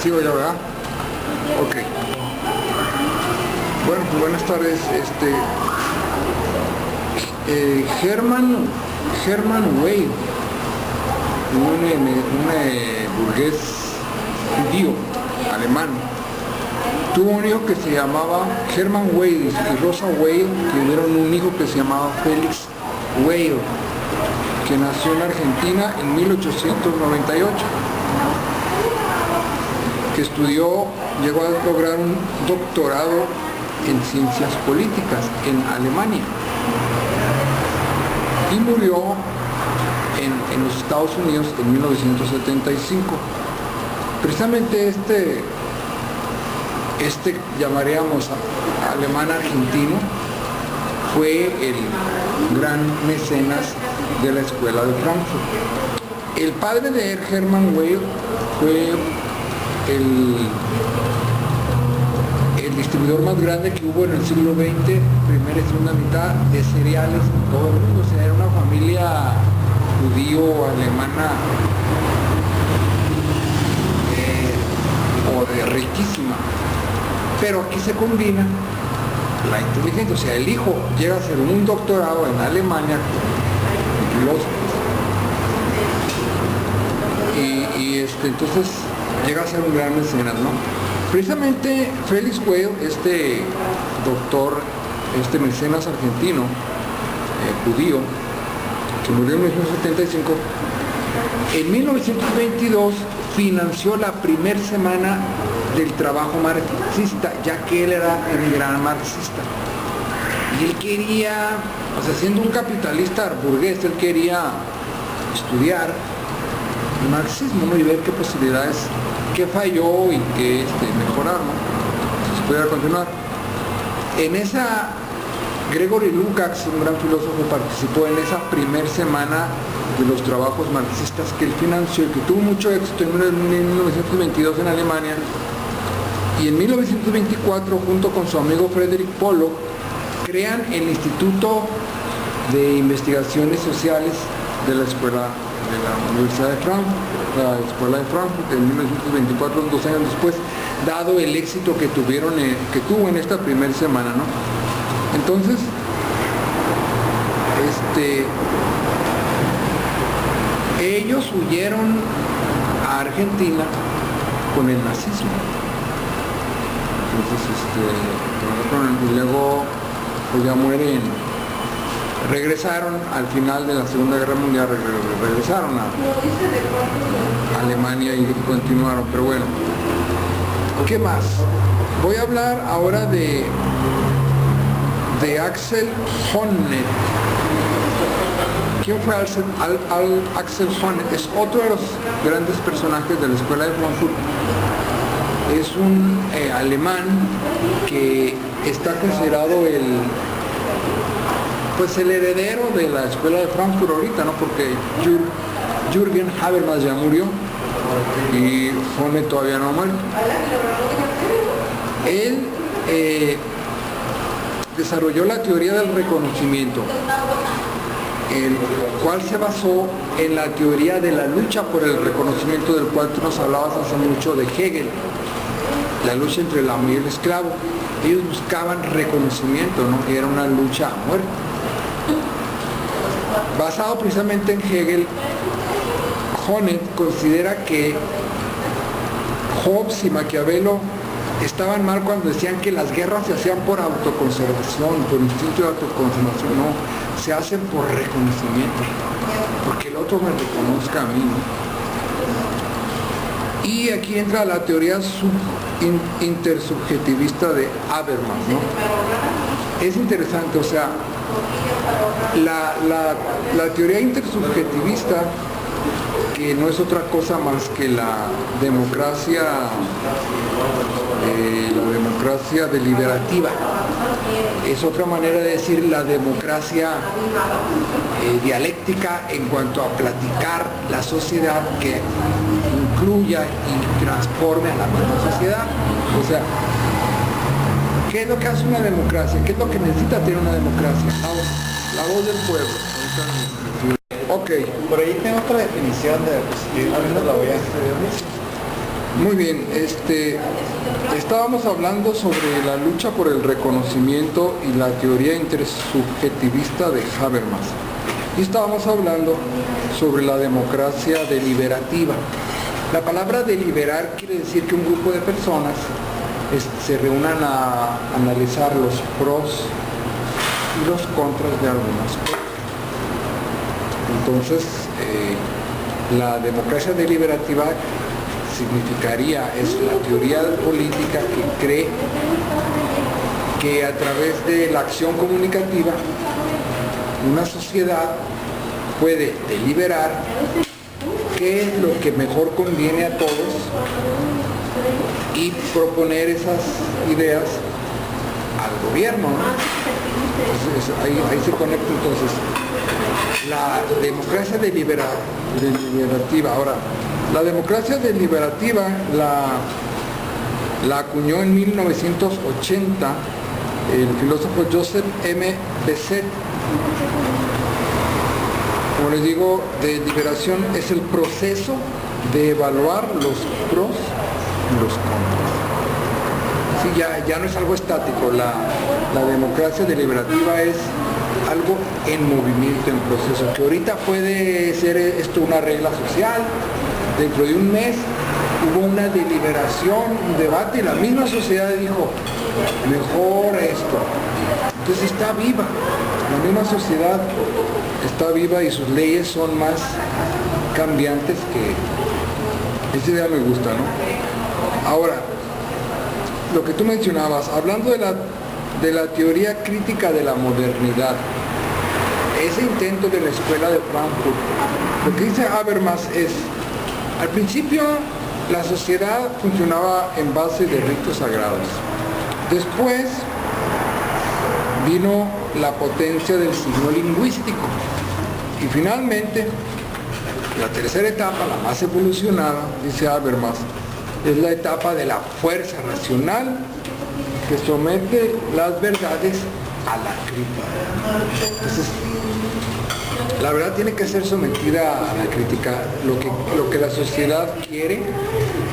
Sigo yo, ¿verdad? Ok. Bueno, pues buenas tardes. Hermann Weyl, un burgués judío alemán, tuvo un hijo que se llamaba Hermann Weyl y Rosa Weyl, tuvieron un hijo que se llamaba Felix Weyl, que nació en Argentina en 1898, que llegó a lograr un doctorado en ciencias políticas en Alemania y murió en los Estados Unidos en 1975. Precisamente llamaríamos alemán argentino, fue el gran mecenas de la escuela de Frankfurt. El padre de Hermann Weyl fue el distribuidor más grande que hubo en el siglo XX, primera y segunda mitad, de cereales en todo el mundo. O sea, era una familia judío-alemana riquísima. Pero aquí se combina la inteligencia, o sea, el hijo llega a hacer un doctorado en Alemania con filósofos entonces llega a ser un gran mecenas, ¿no? Precisamente Felix Weyl, doctor, mecenas argentino, judío, que murió en 1975, en 1922 financió la primera semana del trabajo marxista, ya que él era un gran marxista. Y él quería, o sea, siendo un capitalista burgués, él quería estudiar el marxismo, ¿no? Y ver qué posibilidades, qué falló y qué mejorar, ¿no? Si se pudiera continuar. En esa, Gregory Lukács, un gran filósofo, participó en esa primera semana de los trabajos marxistas que él financió y que tuvo mucho éxito en 1922 en Alemania. Y en 1924, junto con su amigo Frederick Pollock, crean el Instituto de Investigaciones Sociales de la Universidad de Frankfurt, la Escuela de Frankfurt, en 1924, 2 años después, dado el éxito que tuvo en esta primera semana, ¿no? Entonces, ellos huyeron a Argentina con el nazismo. Entonces, y luego pues ya mueren, regresaron al final de la Segunda Guerra Mundial, regresaron a Alemania y continuaron, pero bueno. ¿Qué más? Voy a hablar ahora de Axel Honneth. ¿Quién fue Axel Honneth? Es otro de los grandes personajes de la Escuela de Frankfurt. Es un alemán que está considerado el heredero de la Escuela de Frankfurt ahorita, ¿no? Porque Jürgen Habermas ya murió y Honneth todavía no ha muerto. Él desarrolló la teoría del reconocimiento, el cual se basó en la teoría de la lucha por el reconocimiento, del cual tú nos hablabas hace mucho, de Hegel, la lucha entre el amo y el esclavo. Ellos buscaban reconocimiento, ¿no? Era una lucha a muerte. Basado precisamente en Hegel, Honneth considera que Hobbes y Maquiavelo estaban mal cuando decían que las guerras se hacían por autoconservación, por instinto de autoconservación. No, se hacen por reconocimiento, porque el otro me reconozca a mí, ¿no? Y aquí entra la teoría intersubjetivista de Habermas, ¿no? Es interesante, o sea, la teoría intersubjetivista, que no es otra cosa más que la democracia deliberativa, es otra manera de decir la democracia dialéctica en cuanto a platicar la sociedad que incluya y transforme a la misma sociedad. O sea, ¿qué es lo que hace una democracia? ¿Qué es lo que necesita tener una democracia? La voz del pueblo. Ok. Por ahí tengo otra definición de positivismo, la voy a hacer. Muy bien, estábamos hablando sobre la lucha por el reconocimiento y la teoría intersubjetivista de Habermas. Y estábamos hablando sobre la democracia deliberativa. La palabra deliberar quiere decir que un grupo de personas se reúnan a analizar los pros y los contras de algunas cosas. Entonces, la democracia deliberativa significaría, es la teoría política que cree que a través de la acción comunicativa una sociedad puede deliberar qué es lo que mejor conviene a todos y proponer esas ideas al gobierno, ¿no? Entonces, ahí se conecta entonces la democracia deliberativa. Ahora, la democracia deliberativa la acuñó en 1980 el filósofo Joseph M. Bessette. Como les digo, deliberación es el proceso de evaluar los pros y los contras. Sí, ya no es algo estático, la democracia deliberativa es algo en movimiento, en proceso, que ahorita puede ser esto una regla social, dentro de un mes hubo una deliberación, un debate y la misma sociedad dijo, mejor esto. Entonces está viva, la misma sociedad está viva y sus leyes son más cambiantes que... Esa idea me gusta, ¿no? Ahora, lo que tú mencionabas, hablando de la teoría crítica de la modernidad, ese intento de la escuela de Frankfurt, lo que dice Habermas es, al principio la sociedad funcionaba en base de ritos sagrados. Después vino la potencia del signo lingüístico. Y finalmente, la tercera etapa, la más evolucionada, dice Habermas, es la etapa de la fuerza racional que somete las verdades a la crítica. Entonces, la verdad tiene que ser sometida a la crítica. Lo que la sociedad quiere,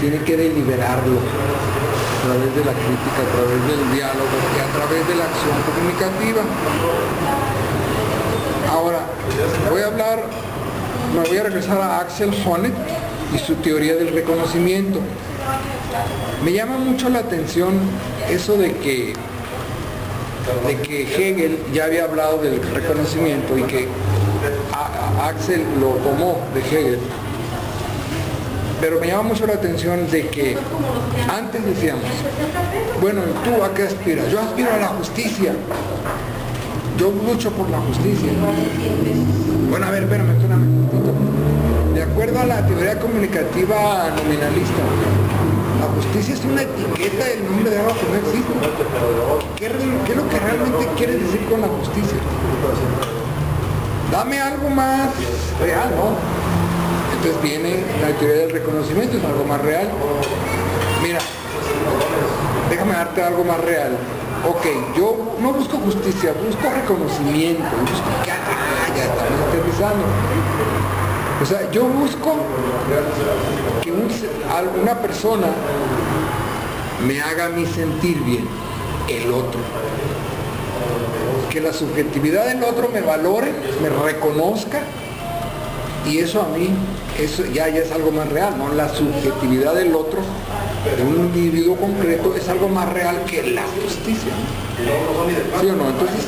tiene que deliberarlo a través de la crítica, a través del diálogo y a través de la acción comunicativa. Ahora, me voy a regresar a Axel Honneth y su teoría del reconocimiento. Me llama mucho la atención eso de que Hegel ya había hablado del reconocimiento y que Axel lo tomó de Hegel, pero me llama mucho la atención de que antes decíamos, bueno, ¿tú a qué aspiras? Yo aspiro a la justicia, yo lucho por la justicia. Bueno, a ver, espérame un momentito. De acuerdo a la teoría comunicativa nominalista, la justicia es una etiqueta del nombre de algo que no existe. ¿Qué es lo que realmente quieres decir con la justicia? Dame algo más real, ¿no? Entonces viene la teoría del reconocimiento, es algo más real. Mira, déjame darte algo más real. Ok, yo no busco justicia, busco reconocimiento, busco que ya estamos aterrizando. O sea, yo busco que una persona me haga a mí sentir bien, el otro. Que la subjetividad del otro me valore, me reconozca, y eso a mí, eso ya es algo más real, ¿no? La subjetividad del otro, de un individuo concreto, es algo más real que la justicia, ¿no? ¿Sí o no? Entonces,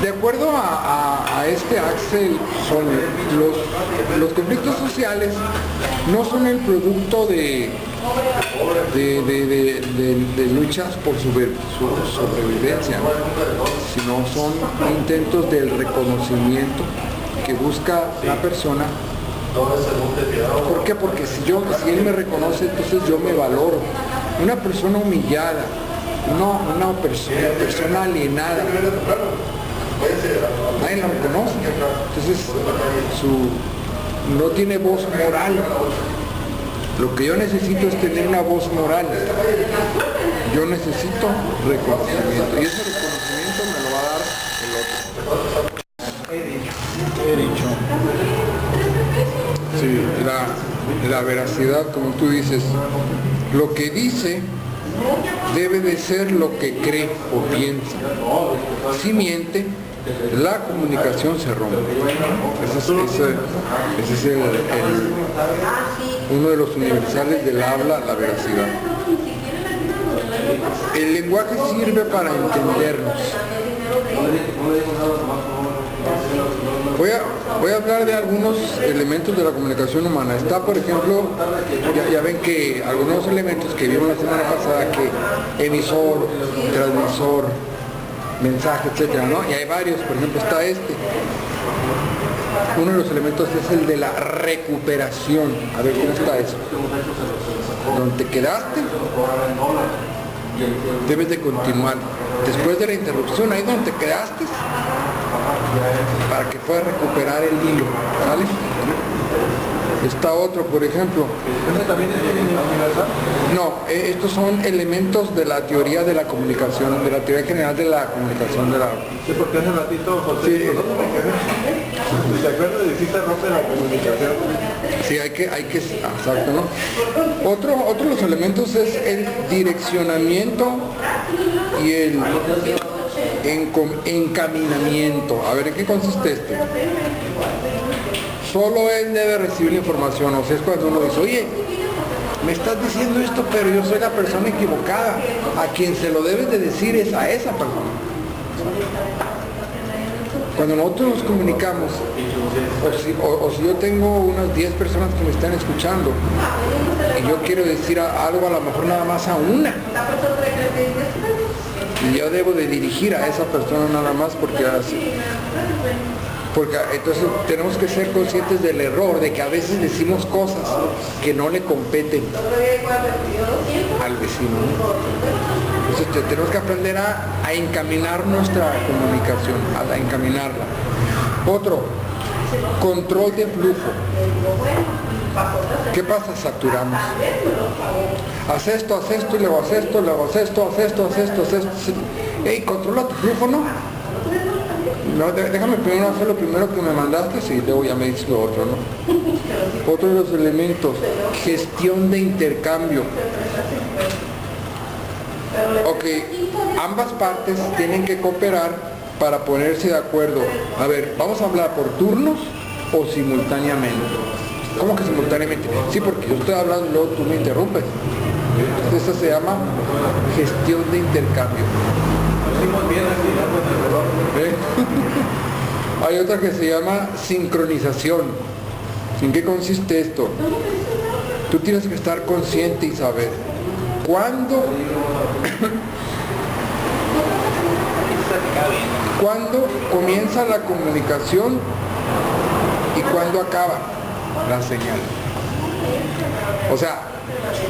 de acuerdo a este Axel Honneth, los conflictos sociales no son el producto de luchas por su sobrevivencia, ¿no? Sino son intentos del reconocimiento que busca la persona. ¿Por qué? Porque si él me reconoce, entonces yo me valoro. Una persona humillada, una persona alienada, nadie la reconoce, entonces no tiene voz moral. Lo que yo necesito es tener una voz moral. Yo necesito reconocimiento, y ese reconocimiento me lo va a dar el otro. He dicho. Sí. Sí, la veracidad, como tú dices, lo que dice debe de ser lo que cree o piensa. Si miente, la comunicación se rompe. Ese es uno de los universales del habla, la veracidad. El lenguaje sirve para entendernos. Voy a hablar de algunos elementos de la comunicación humana. Está, por ejemplo, ya ven que algunos elementos que vimos la semana pasada, que emisor, transmisor, mensaje, etcétera, ¿no? Y hay varios, por ejemplo, está este. Uno de los elementos es el de la recuperación. A ver, ¿cómo está eso? Donde te quedaste, debes de continuar. Después de la interrupción, ahí donde te quedaste, para que puedas recuperar el hilo, ¿vale? Está otro, por ejemplo. ¿Este también es universal? No, estos son elementos de la teoría de la comunicación, de la teoría general de la comunicación de la... Sí, porque hace ratito José Sí. dijo, ¿dónde me quedé? ¿Se acuerdan de si se rompe la comunicación? Sí, hay que, exacto, ¿no? Otro de los elementos es el direccionamiento y el encaminamiento. A ver, ¿en qué consiste este? Solo él debe recibir la información. O sea, es cuando uno dice, oye, me estás diciendo esto, pero yo soy la persona equivocada. A quien se lo debes de decir es a esa persona. Cuando nosotros nos comunicamos, o si yo tengo unas 10 personas que me están escuchando y yo quiero decir algo a lo mejor nada más a una, y yo debo de dirigir a esa persona nada más porque entonces tenemos que ser conscientes del error, de que a veces decimos cosas que no le competen al vecino, ¿no? Entonces tenemos que aprender a encaminar nuestra comunicación, a encaminarla. Otro, control de flujo. ¿Qué pasa? Saturamos. Haz esto, y luego haz esto, luego haz esto, haz esto, haz esto, haz esto. Ey, controla tu flujo, ¿no? No, déjame primero hacer lo primero que me mandaste y luego ya me dices lo otro, ¿no? Otro de los elementos, gestión de intercambio. Ok, ambas partes tienen que cooperar para ponerse de acuerdo. A ver, ¿vamos a hablar por turnos o simultáneamente? ¿Cómo que simultáneamente? Sí, porque yo estoy hablando y luego tú me interrumpes. Entonces, esta se llama gestión de intercambio. Hay otra que se llama sincronización. ¿En qué consiste esto? Tú tienes que estar consciente y saber cuándo comienza la comunicación y cuándo acaba la señal. O sea,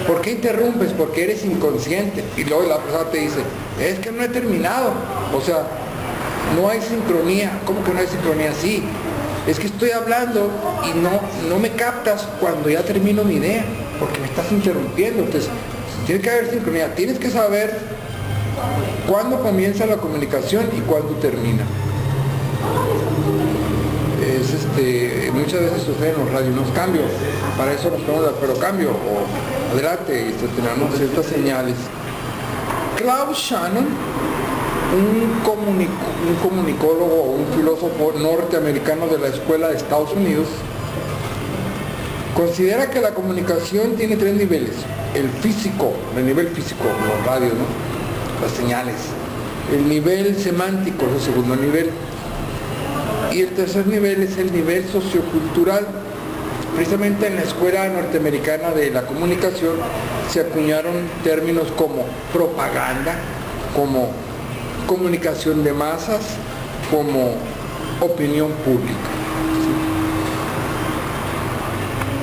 ¿por qué interrumpes? Porque eres inconsciente. Y luego la persona te dice, es que no he terminado. O sea, no hay sincronía. ¿Cómo que no hay sincronía? Sí, es que estoy hablando y no me captas cuando ya termino mi idea, porque me estás interrumpiendo. Entonces, tiene que haber sincronía. Tienes que saber cuándo comienza la comunicación y cuándo termina. Muchas veces sucede en los radios, nos cambio, para eso nos ponemos de acuerdo, cambio, o adelante, tenemos ciertas señales. Klaus Shannon, un comunicólogo o un filósofo norteamericano de la escuela de Estados Unidos, considera que la comunicación tiene 3 niveles: el físico, el nivel físico, los radios, ¿no? Las señales; el nivel semántico, el segundo nivel; y el tercer nivel es el nivel sociocultural. Precisamente en la Escuela Norteamericana de la Comunicación se acuñaron términos como propaganda, como comunicación de masas, como opinión pública.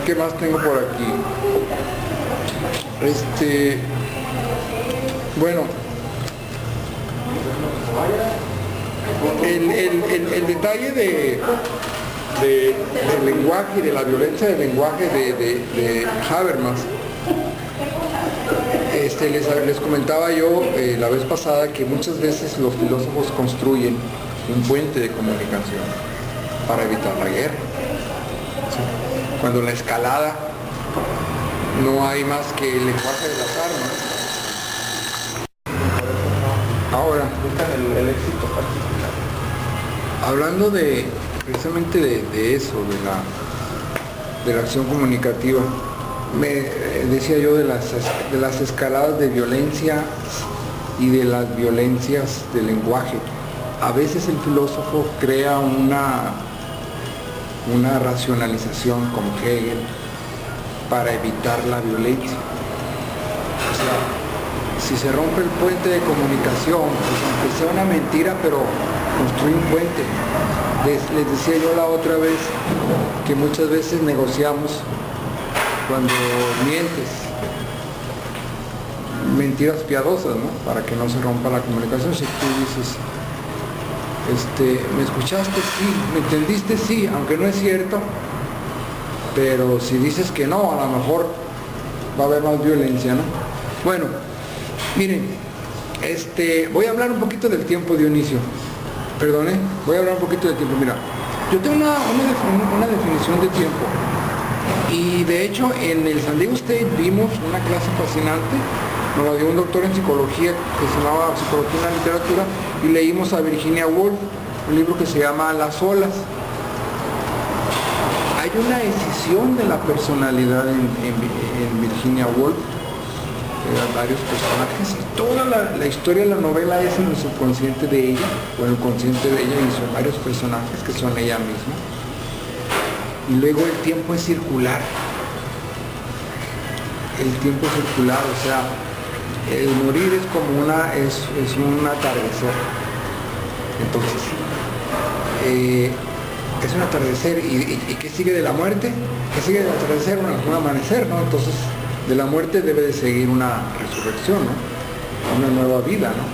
¿Qué más tengo por aquí? Bueno, el detalle del lenguaje y de la violencia del lenguaje de Habermas, les comentaba yo la vez pasada que muchas veces los filósofos construyen un puente de comunicación para evitar la guerra. ¿Sí? cuando en la escalada no hay más que el lenguaje de las armas. Ahora, Buscan el éxito particular. hablando precisamente de eso, de la acción comunicativa, decía yo de las escaladas de violencia y de las violencias del lenguaje. A veces el filósofo crea una racionalización como Hegel para evitar la violencia. O sea, si se rompe el puente de comunicación, pues aunque sea una mentira, pero construye un puente. Les decía yo la otra vez que muchas veces negociamos cuando mientes, mentiras piadosas, ¿no? Para que no se rompa la comunicación. Si tú dices, ¿me escuchaste? Sí. ¿Me entendiste? Sí, aunque no es cierto. Pero si dices que no, a lo mejor va a haber más violencia, ¿no? Bueno, miren, voy a hablar un poquito del tiempo, Dionisio. Perdone, voy a hablar un poquito del tiempo. Mira, yo tengo una definición de tiempo. Y de hecho, en el San Diego State vimos una clase fascinante. Nos la dio un doctor en psicología que se llamaba Psicología en la Literatura, y leímos a Virginia Woolf, un libro que se llama Las olas. Hay una escisión de la personalidad en Virginia Woolf, varios personajes, y toda la historia de la novela es en el subconsciente de ella, o en el consciente de ella, y son varios personajes que son ella misma. Y luego el tiempo es circular. El tiempo es circular, o sea, el morir es como es un atardecer. Entonces, es un atardecer. ¿Y qué sigue de la muerte? ¿Qué sigue del atardecer? Un amanecer, ¿no? Entonces, de la muerte debe de seguir una resurrección, ¿no? Una nueva vida, ¿no?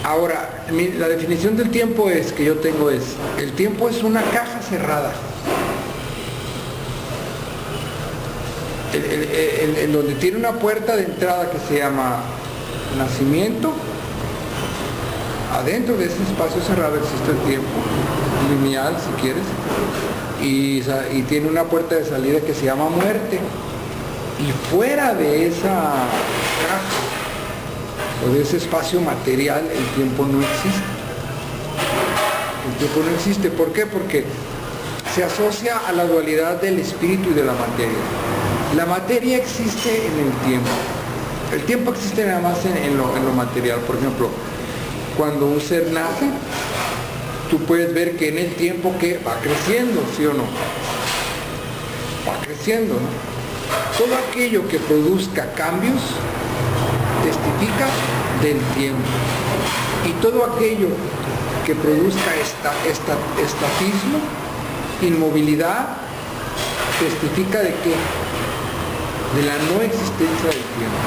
Ahora, la definición del tiempo que yo tengo es, el tiempo es una caja cerrada. En donde tiene una puerta de entrada que se llama nacimiento. Adentro de ese espacio cerrado existe el tiempo, lineal si quieres, y tiene una puerta de salida que se llama muerte. Y fuera de esa caja o de ese espacio material, el tiempo no existe. El tiempo no existe. ¿Por qué? Porque se asocia a la dualidad del espíritu y de la materia. La materia existe en el tiempo. El tiempo existe nada más en lo material. Por ejemplo, cuando un ser nace, tú puedes ver que en el tiempo que va creciendo, ¿sí o no? Va creciendo, ¿no? Todo aquello que produzca cambios testifica del tiempo. Y todo aquello que produzca estatismo, inmovilidad, testifica de qué? De la no existencia del tiempo.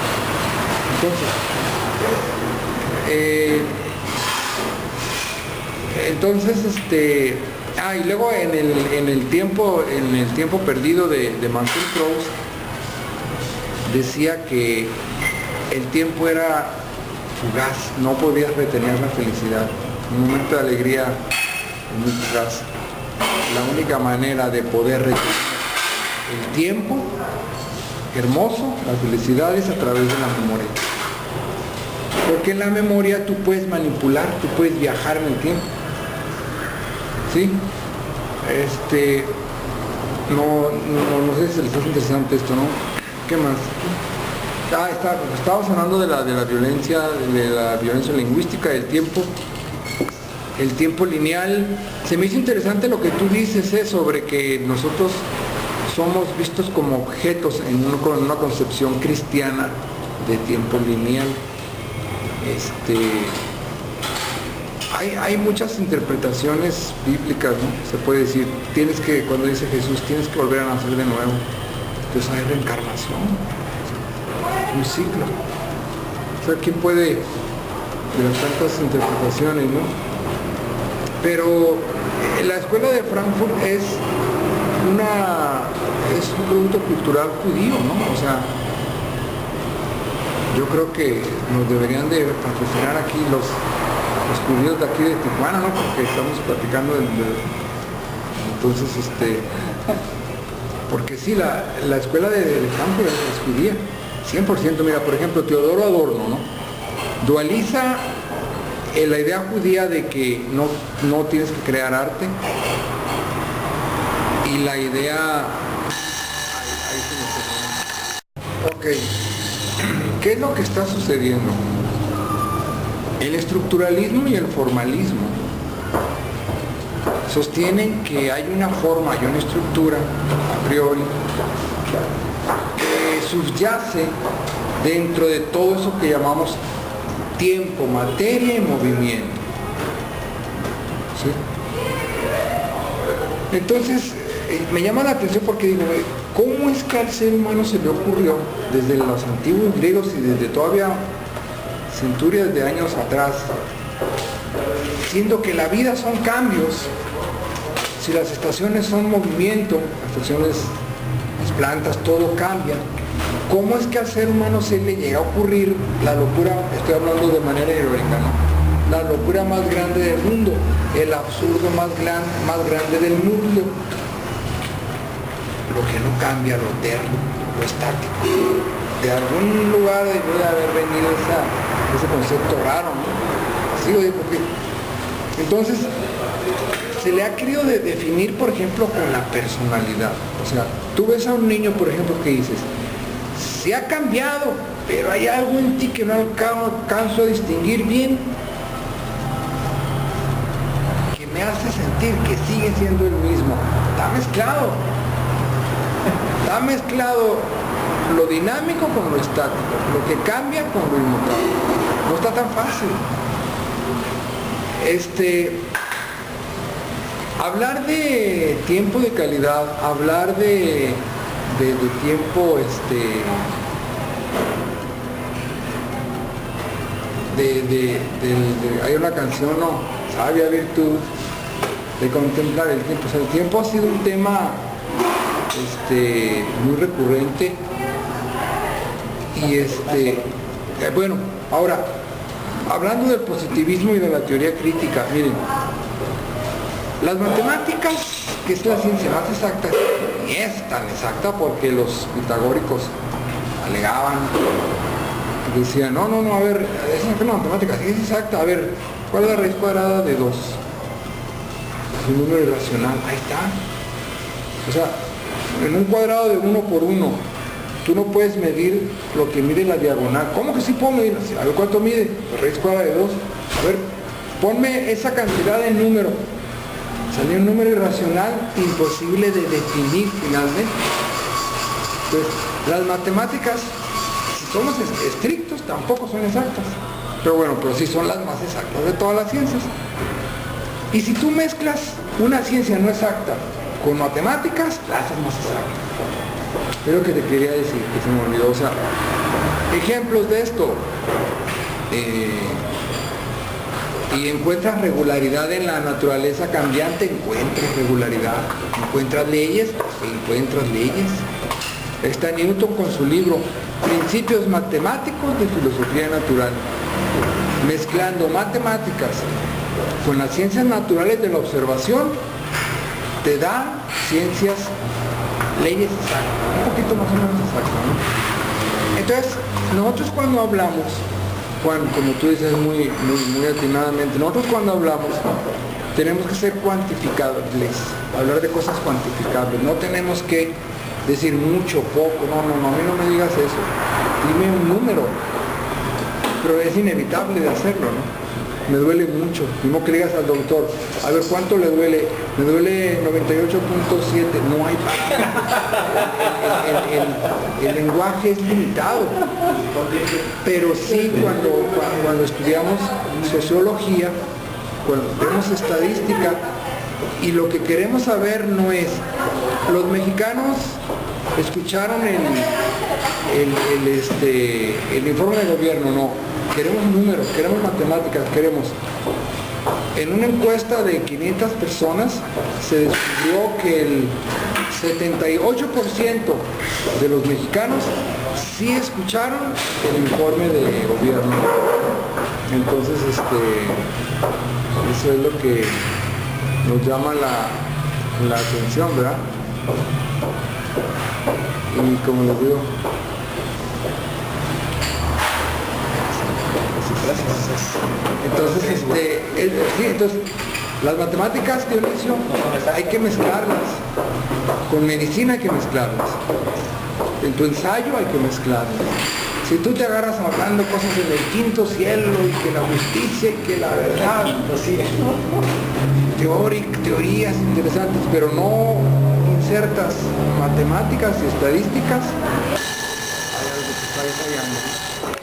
Y luego en el tiempo perdido de Marcel Proust, decía que el tiempo era fugaz, no podías retener la felicidad. Un momento de alegría es muy fugaz. La única manera de poder retener el tiempo hermoso, la felicidad, es a través de la memoria. Porque en la memoria tú puedes manipular, tú puedes viajar en el tiempo. ¿Sí? No sé si les es interesante esto, ¿no? ¿Qué más? Estábamos hablando de la violencia lingüística, del tiempo. El tiempo lineal. Se me hizo interesante lo que tú dices, sobre que nosotros somos vistos como objetos con una concepción cristiana de tiempo lineal. Hay muchas interpretaciones bíblicas, ¿no? Se puede decir, cuando dice Jesús, tienes que volver a nacer de nuevo. Entonces hay reencarnación, un ciclo. O sea, ¿quién puede de las tantas interpretaciones, no? Pero la escuela de Frankfurt es un producto cultural judío, ¿no? O sea, yo creo que nos deberían de patrocinar aquí los judíos de aquí de Tijuana, ¿no? Porque estamos platicando del Entonces, porque sí, la escuela del campo es judía, 100%. Mira, por ejemplo, Teodoro Adorno, ¿no? Dualiza la idea judía de que no tienes que crear arte y la idea... Ok, ¿qué es lo que está sucediendo? El estructuralismo y el formalismo sostienen que hay una forma y una estructura a priori que subyace dentro de todo eso que llamamos tiempo, materia y movimiento. ¿Sí? Entonces, me llama la atención porque digo, ¿cómo es que al ser humano se le ocurrió, desde los antiguos griegos y desde todavía centurias de años atrás, siendo que la vida son cambios, si las estaciones son movimiento, las estaciones, las plantas, todo cambia, ¿cómo es que al ser humano se le llega a ocurrir la locura, estoy hablando de manera irónica, ¿no? La locura más grande del mundo, el absurdo más grande del mundo, lo que no cambia, lo eterno, lo estático? De algún lugar debe haber venido ese concepto raro, ¿no? Así lo digo, porque entonces se le ha querido definir, por ejemplo, con la personalidad. O sea, tú ves a un niño, por ejemplo, que dices, se ha cambiado, pero hay algo en ti que no alcanzo a distinguir bien, que me hace sentir que sigue siendo el mismo. Está mezclado lo dinámico con lo estático, lo que cambia con lo inmutable. No está tan fácil. Hablar de tiempo de calidad, hablar de tiempo, hay una canción, ¿no? Sabia virtud de contemplar el tiempo. O sea, el tiempo ha sido un tema muy recurrente y bueno, ahora hablando del positivismo y de la teoría crítica, miren, las matemáticas, que es la ciencia más exacta, ni es tan exacta, porque los pitagóricos alegaban, decían, no, a ver, esa es una matemática, sí es exacta, a ver, ¿cuál es la raíz cuadrada de 2? Es un número irracional, ahí está. O sea, en un cuadrado de 1 por 1, tú no puedes medir lo que mide la diagonal. ¿Cómo que sí puedo medir? A ver, ¿cuánto mide? La raíz cuadrada de 2. A ver, ponme esa cantidad de número. Salió un número irracional, imposible de definir finalmente. Entonces, las matemáticas, si somos estrictos, tampoco son exactas. Pero bueno, pero sí son las más exactas de todas las ciencias. Y si tú mezclas una ciencia no exacta con matemáticas, la haces más exacta. Es lo que te quería decir, que se me olvidó. O sea, ejemplos de esto. Y encuentras regularidad en la naturaleza cambiante, encuentras regularidad. Encuentras leyes. Está Newton con su libro Principios Matemáticos de Filosofía Natural, mezclando matemáticas con las ciencias naturales de la observación, te da leyes exactas, un poquito más o menos exactas, ¿no? Entonces, nosotros cuando hablamos, Juan, como tú dices muy atinadamente, nosotros cuando hablamos tenemos que ser cuantificables, hablar de cosas cuantificables, no tenemos que decir mucho, poco, no, a mí no me digas eso, dime un número, pero es inevitable de hacerlo, ¿no? Me duele mucho, mismo que le digas al doctor, a ver cuánto le duele, me duele 98.7, no hay el lenguaje es limitado, pero sí cuando estudiamos sociología, cuando vemos estadística, y lo que queremos saber no es, los mexicanos escucharon el informe de gobierno, no. Queremos números, queremos matemáticas, en una encuesta de 500 personas se descubrió que el 78% de los mexicanos sí escucharon el informe de gobierno. Entonces, eso es lo que nos llama la atención, ¿verdad? Y como les digo, entonces, sí, entonces, las matemáticas, Dionisio, hay que mezclarlas, con medicina hay que mezclarlas, en tu ensayo hay que mezclarlas. Si tú te agarras hablando cosas en el quinto cielo y que la justicia y que la verdad, así, teorías interesantes, pero no insertas matemáticas y estadísticas, hay algo que está fallando.